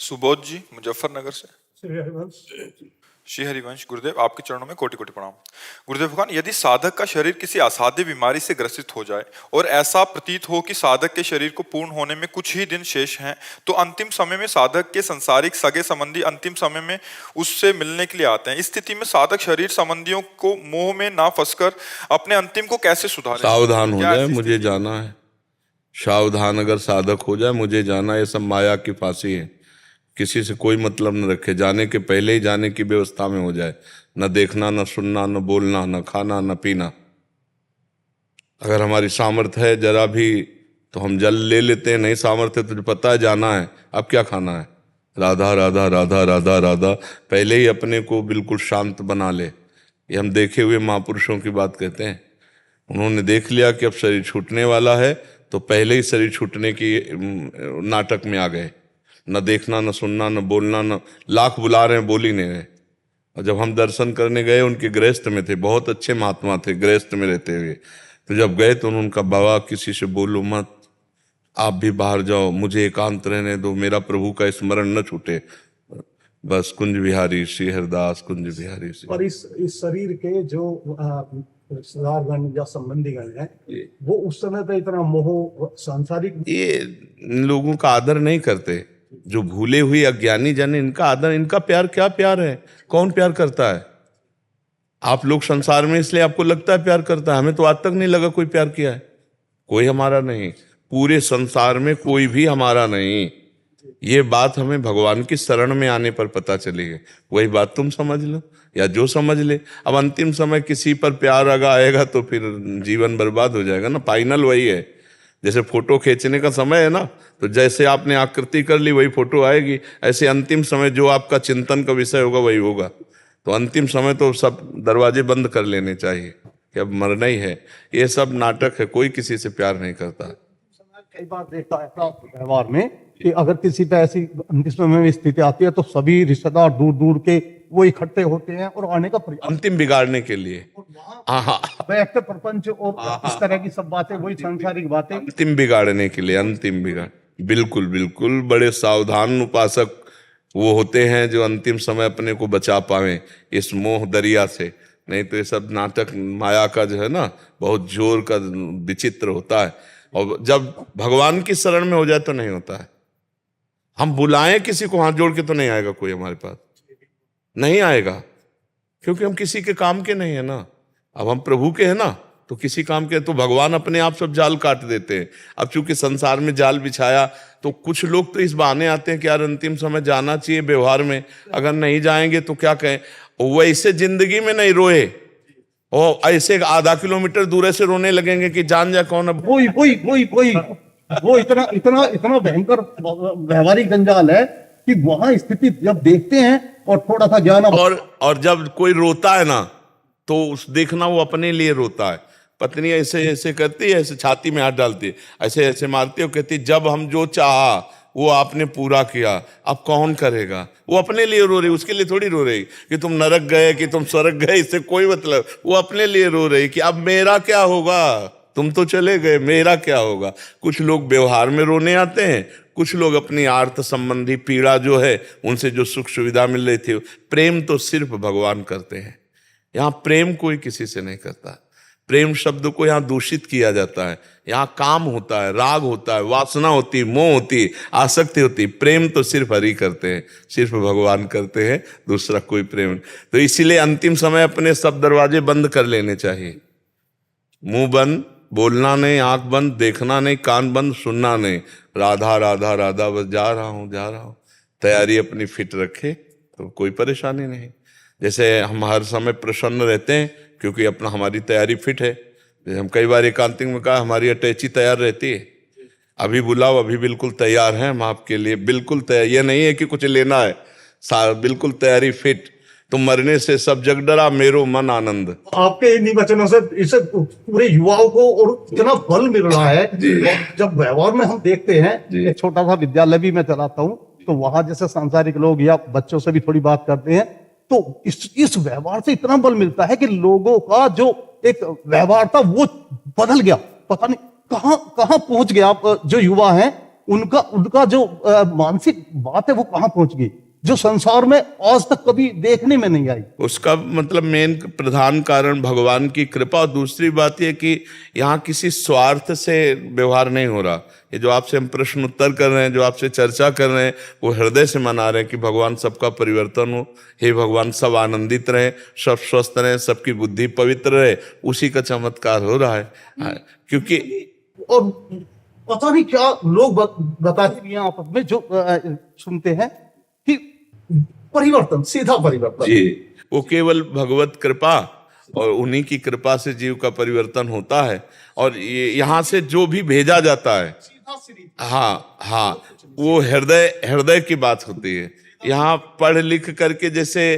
सुबोध जी मुजफ्फरनगर से। श्री हरिवंश। श्री हरिवंश। गुरुदेव आपके चरणों में कोटि कोटि प्रणाम। गुरुदेव भगवान, यदि साधक का शरीर किसी असाध्य बीमारी से ग्रसित हो जाए और ऐसा प्रतीत हो कि साधक के शरीर को पूर्ण होने में कुछ ही दिन शेष हैं, तो अंतिम समय में साधक के संसारिक सगे संबंधी अंतिम समय में उससे मिलने के लिए आते हैं। इस स्थिति में साधक शरीर संबंधियों को मोह में ना फंसकर अपने अंतिम को कैसे सुधारे? सावधान हो जाए, मुझे जाना है। सावधान अगर साधक हो जाए, मुझे जाना, ये सब माया की फांसी है। किसी से कोई मतलब न रखे, जाने के पहले ही जाने की व्यवस्था में हो जाए। न देखना, न सुनना, न बोलना, न खाना, न पीना। अगर हमारी सामर्थ्य है जरा भी तो हम जल ले लेते हैं, नहीं सामर्थ्य तुझे पता है जाना है, अब क्या खाना है? राधा राधा राधा राधा राधा। पहले ही अपने को बिल्कुल शांत बना ले। ये हम देखे हुए महापुरुषों की बात कहते हैं। उन्होंने देख लिया कि अब शरीर छूटने वाला है, तो पहले ही शरीर छूटने की नाटक में आ गए। न देखना, न सुनना, न बोलना, न लाख बुला रहे हैं, बोल ही नहीं रहे। और जब हम दर्शन करने गए, उनके गृहस्थ में थे, बहुत अच्छे महात्मा थे गृहस्थ में रहते हुए। तो जब गए तो उनका बाबा किसी से बोलो मत, आप भी बाहर जाओ, मुझे एकांत रहने दो, मेरा प्रभु का स्मरण न छूटे। बस कुंज बिहारी श्री हरदास, कुंज बिहारी श्री। और इस शरीर के जो रिश्तेदारगण या संबंधीगण हैं, वो उस समय पे इतना मोह सांसारिक, ये इन लोगों का आदर नहीं करते। जो भूले हुए अज्ञानी जन, इनका आदर, इनका प्यार क्या प्यार है? कौन प्यार करता है? आप लोग संसार में इसलिए आपको लगता है प्यार करता है, हमें तो आज तक नहीं लगा कोई प्यार किया है। कोई हमारा नहीं, पूरे संसार में कोई भी हमारा नहीं। ये बात हमें भगवान की शरण में आने पर पता चलेगी। वही बात तुम समझ लो या जो समझ ले। अब अंतिम समय किसी पर प्यार अगर आएगा तो फिर जीवन बर्बाद हो जाएगा ना। फाइनल वही है। जैसे फोटो खींचने का समय है ना, तो जैसे आपने आकृति कर ली वही फोटो आएगी। ऐसे अंतिम समय जो आपका चिंतन का विषय होगा वही होगा। तो अंतिम समय तो सब दरवाजे बंद कर लेने चाहिए कि अब मरना ही है। ये सब नाटक है, कोई किसी से प्यार नहीं करता। कई बार देखा है व्यवहार में कि अगर किसी पे ऐसी अंतिम समय में स्थिति आती है तो सभी रिश्तेदार दूर दूर के वो इकट्ठे होते हैं और आने का प्रयास, अंतिम बिगाड़ने के लिए। व्यक्त प्रपंच और इस तरह की सब बातें, वही सांसारिक बातें, अंतिम बिगाड़ने के लिए, अंतिम बिगाड़। बिल्कुल बिल्कुल। बड़े सावधान उपासक वो होते हैं जो अंतिम समय अपने को बचा पाए इस मोह दरिया से। नहीं तो ये सब नाटक माया का जो है ना, बहुत जोर का विचित्र होता है। और जब भगवान की शरण में हो जाए तो नहीं होता है। हम बुलाएं किसी को हाथ जोड़ के तो नहीं आएगा कोई हमारे पास, नहीं आएगा, क्योंकि हम किसी के काम के नहीं है ना। अब हम प्रभु के हैं ना, तो किसी काम के, तो भगवान अपने आप सब जाल काट देते हैं। अब चूंकि संसार में जाल बिछाया तो कुछ लोग तो इस बहाने आते हैं कि यार अंतिम समय जाना चाहिए व्यवहार में, अगर नहीं जाएंगे तो क्या कहें। वैसे जिंदगी में नहीं रोए और ऐसे आधा किलोमीटर दूर से रोने लगेंगे कि जान जा कौन। अब वो इतना इतना इतना भयंकर व्यवहारिक जंजाल है कि वहां स्थिति जब देखते हैं और थोड़ा सा ज्ञान, और जब कोई रोता है ना तो उस देखना वो अपने लिए रोता है। पत्नी ऐसे ऐसे करती है, ऐसे छाती में हाथ डालती है, ऐसे ऐसे मारती है, कहती जब हम जो चाहा वो आपने पूरा किया, अब कौन करेगा। वो अपने लिए रो रही, उसके लिए थोड़ी रो रही कि तुम नरक गए कि तुम स्वर्ग गए, इससे कोई मतलब। वो अपने लिए रो रही कि अब मेरा क्या होगा, तुम तो चले गए, मेरा क्या होगा। कुछ लोग व्यवहार में रोने आते हैं, कुछ लोग अपनी आर्थ संबंधी पीड़ा जो है उनसे जो सुख सुविधा मिल रही थी। प्रेम तो सिर्फ भगवान करते हैं। यहाँ प्रेम कोई किसी से नहीं करता। प्रेम शब्द को यहाँ दूषित किया जाता है। यहाँ काम होता है, राग होता है, वासना होती, मोह होती, आसक्ति होती। प्रेम तो सिर्फ हरि करते हैं, सिर्फ भगवान करते हैं, दूसरा कोई प्रेम नहीं। तो इसीलिए अंतिम समय अपने सब दरवाजे बंद कर लेने चाहिए। मुंह बंद, बोलना नहीं, आंख बंद, देखना नहीं, कान बंद, सुनना नहीं। राधा राधा राधा, बस जा रहा हूँ जा रहा हूँ। तैयारी अपनी फिट रखे तो कोई परेशानी नहीं। जैसे हम हर समय प्रसन्न रहते हैं क्योंकि अपना हमारी तैयारी फिट है। जैसे हम कई बार एकांतिक में कहा हमारी अटैची तैयार रहती है, अभी बुलाओ, अभी बिल्कुल तैयार हैं हम आपके लिए, बिल्कुल तैयार। ये नहीं है कि कुछ लेना है, बिल्कुल तैयारी फिट। तुम मरने से सब जग डरा, मेरो मन आनंद। आपके इन वचनों से इसे पूरे युवाओं को और इतना बल मिल रहा है। जब व्यवहार में हम देखते हैं, एक छोटा सा विद्यालय भी मैं चलाता हूँ, तो वहां जैसे सांसारिक लोग या बच्चों से भी थोड़ी बात करते हैं, तो इस व्यवहार से इतना बल मिलता है कि लोगों का जो एक व्यवहार था वो बदल गया। पता नहीं कहां कहां पहुंच गया। आप जो युवा हैं उनका उनका जो मानसिक बात है वो कहाँ पहुंच गई, जो संसार में आज तक कभी देखने में नहीं आई। उसका मतलब मेन प्रधान कारण भगवान की कृपा, और दूसरी बात यह कि यहाँ किसी स्वार्थ से व्यवहार नहीं हो रहा। ये जो आपसे हम प्रश्न उत्तर कर रहे हैं, जो आपसे चर्चा कर रहे हैं, वो हृदय से मना रहे हैं कि भगवान सबका परिवर्तन हो, हे भगवान सब आनंदित रहे, सब स्वस्थ रहे, सबकी बुद्धि पवित्र रहे, उसी का चमत्कार हो रहा है। क्योंकि और पता नहीं क्या लोग बताते भी हैं आपस में, जो सुनते हैं कि परिवर्तन, सीधा परिवर्तन। जी, वो केवल भगवत कृपा और उन्हीं की कृपा से जीव का परिवर्तन होता है। और ये यहाँ से जो भी भेजा जाता है, हाँ हाँ, वो हृदय हृदय की बात होती है। यहाँ पढ़ लिख करके जैसे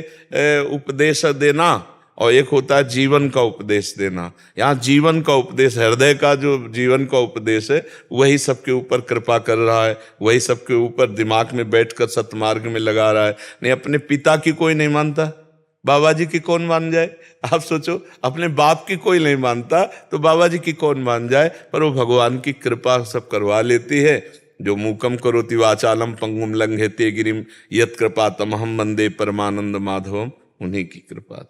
उपदेश देना, और एक होता है जीवन का उपदेश देना। यहाँ जीवन का उपदेश, हृदय का जो जीवन का उपदेश है, वही सबके ऊपर कृपा कर रहा है, वही सबके ऊपर दिमाग में बैठकर सतमार्ग में लगा रहा है। नहीं, अपने पिता की कोई नहीं मानता, बाबा जी की कौन मान जाए? आप सोचो, अपने बाप की कोई नहीं मानता तो बाबा जी की कौन मान जाए? पर वो भगवान की कृपा सब करवा लेती है। जो मूकम करोति वाचालम पंगुम लंघयते गिरिम यत् कृपा तमहम वंदे परमानंद माधवम, उन्हीं की कृपा।